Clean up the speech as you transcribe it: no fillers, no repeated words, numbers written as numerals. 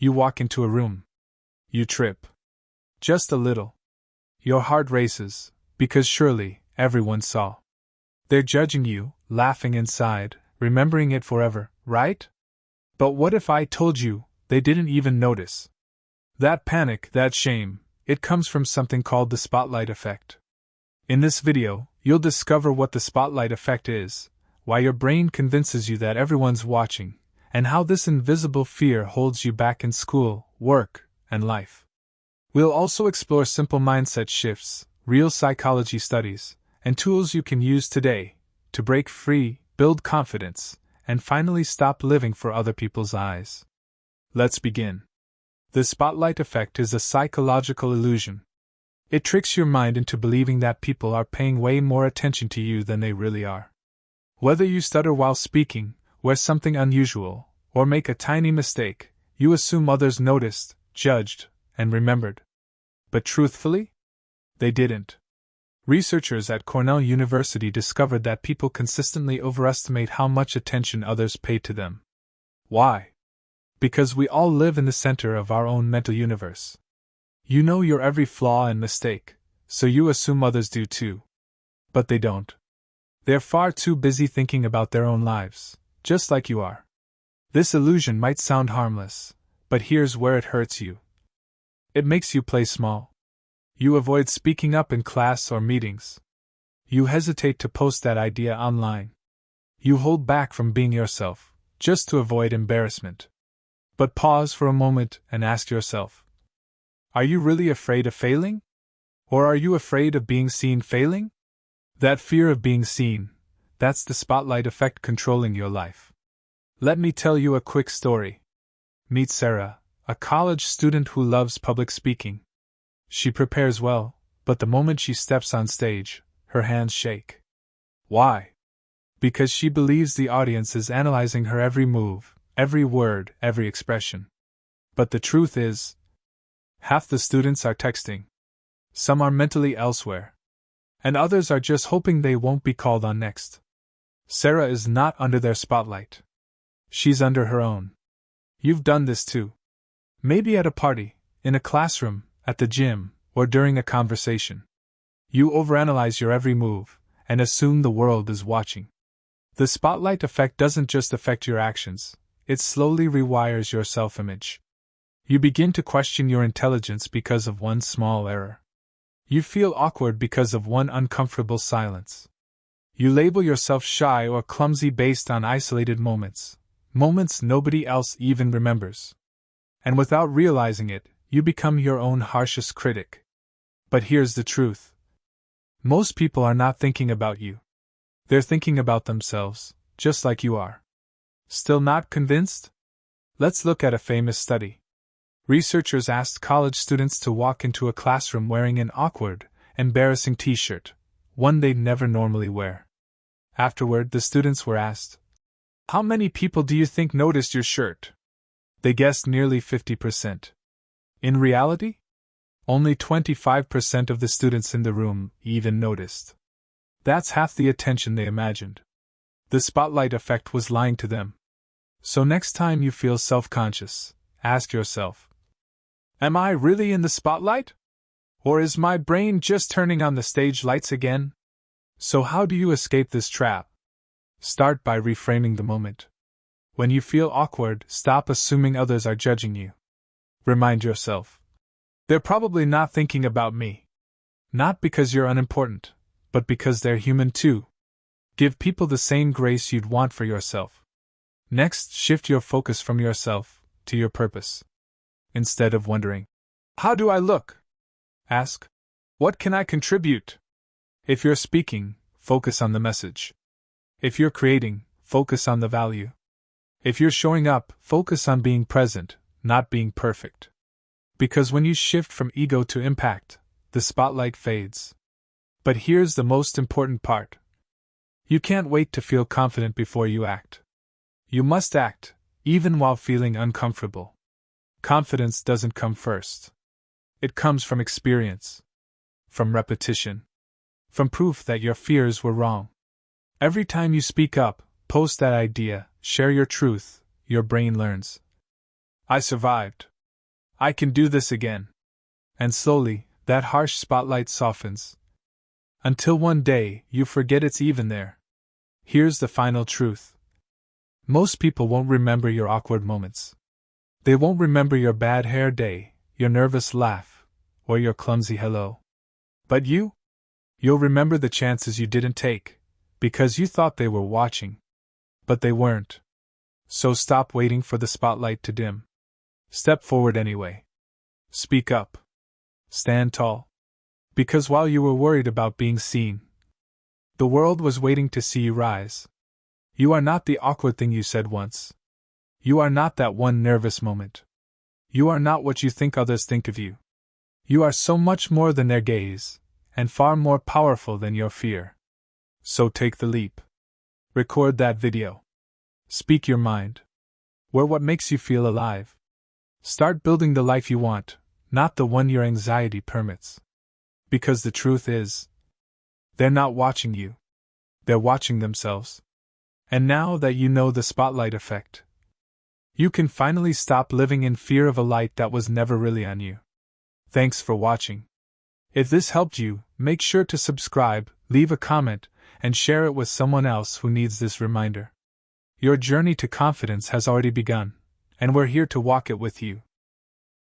You walk into a room. You trip. Just a little. Your heart races, because surely everyone saw. They're judging you, laughing inside, remembering it forever, right? But what if I told you they didn't even notice? That panic, that shame, it comes from something called the spotlight effect. In this video, you'll discover what the spotlight effect is, why your brain convinces you that everyone's watching, and how this invisible fear holds you back in school, work, and life. We'll also explore simple mindset shifts, real psychology studies, and tools you can use today to break free, build confidence, and finally stop living for other people's eyes. Let's begin. The spotlight effect is a psychological illusion. It tricks your mind into believing that people are paying way more attention to you than they really are. Whether you stutter while speaking, wear something unusual, or make a tiny mistake, you assume others noticed, judged, and remembered. But truthfully, they didn't. Researchers at Cornell University discovered that people consistently overestimate how much attention others pay to them. Why? Because we all live in the center of our own mental universe. You know your every flaw and mistake, so you assume others do too. But they don't. They're far too busy thinking about their own lives, just like you are. This illusion might sound harmless, but here's where it hurts you. It makes you play small. You avoid speaking up in class or meetings. You hesitate to post that idea online. You hold back from being yourself, just to avoid embarrassment. But pause for a moment and ask yourself, are you really afraid of failing? Or are you afraid of being seen failing? That fear of being seen, that's the spotlight effect controlling your life. Let me tell you a quick story. Meet Sarah, a college student who loves public speaking. She prepares well, but the moment she steps on stage, her hands shake. Why? Because she believes the audience is analyzing her every move, every word, every expression. But the truth is, half the students are texting. Some are mentally elsewhere. And others are just hoping they won't be called on next. Sarah is not under their spotlight. She's under her own. You've done this too. Maybe at a party, in a classroom, at the gym, or during a conversation. You overanalyze your every move, and assume the world is watching. The spotlight effect doesn't just affect your actions, it slowly rewires your self-image. You begin to question your intelligence because of one small error. You feel awkward because of one uncomfortable silence. You label yourself shy or clumsy based on isolated moments nobody else even remembers. And without realizing it, you become your own harshest critic. But here's the truth. Most people are not thinking about you. They're thinking about themselves, just like you are. Still not convinced? Let's look at a famous study. Researchers asked college students to walk into a classroom wearing an awkward, embarrassing t-shirt, one they'd never normally wear. Afterward, the students were asked, "How many people do you think noticed your shirt?" They guessed nearly 50%. In reality, only 25% of the students in the room even noticed. That's half the attention they imagined. The spotlight effect was lying to them. So next time you feel self-conscious, ask yourself, am I really in the spotlight? Or is my brain just turning on the stage lights again? So how do you escape this trap? Start by reframing the moment. When you feel awkward, stop assuming others are judging you. Remind yourself, they're probably not thinking about me. Not because you're unimportant, but because they're human too. Give people the same grace you'd want for yourself. Next, shift your focus from yourself to your purpose. Instead of wondering, how do I look? Ask, what can I contribute? If you're speaking, focus on the message. If you're creating, focus on the value. If you're showing up, focus on being present, not being perfect. Because when you shift from ego to impact, the spotlight fades. But here's the most important part. You can't wait to feel confident before you act. You must act, even while feeling uncomfortable. Confidence doesn't come first. It comes from experience, from repetition, from proof that your fears were wrong. Every time you speak up, post that idea, share your truth, your brain learns. I survived. I can do this again. And slowly, that harsh spotlight softens. Until one day, you forget it's even there. Here's the final truth. Most people won't remember your awkward moments. They won't remember your bad hair day, your nervous laugh, or your clumsy hello. But you? You'll remember the chances you didn't take, because you thought they were watching. But they weren't. So stop waiting for the spotlight to dim. Step forward anyway. Speak up. Stand tall. Because while you were worried about being seen, the world was waiting to see you rise. You are not the awkward thing you said once. You are not that one nervous moment. You are not what you think others think of you. You are so much more than their gaze, and far more powerful than your fear. So take the leap. Record that video. Speak your mind. Wear what makes you feel alive. Start building the life you want, not the one your anxiety permits. Because the truth is, they're not watching you. They're watching themselves. And now that you know the spotlight effect, you can finally stop living in fear of a light that was never really on you. Thanks for watching. If this helped you, make sure to subscribe, leave a comment, and share it with someone else who needs this reminder. Your journey to confidence has already begun, and we're here to walk it with you.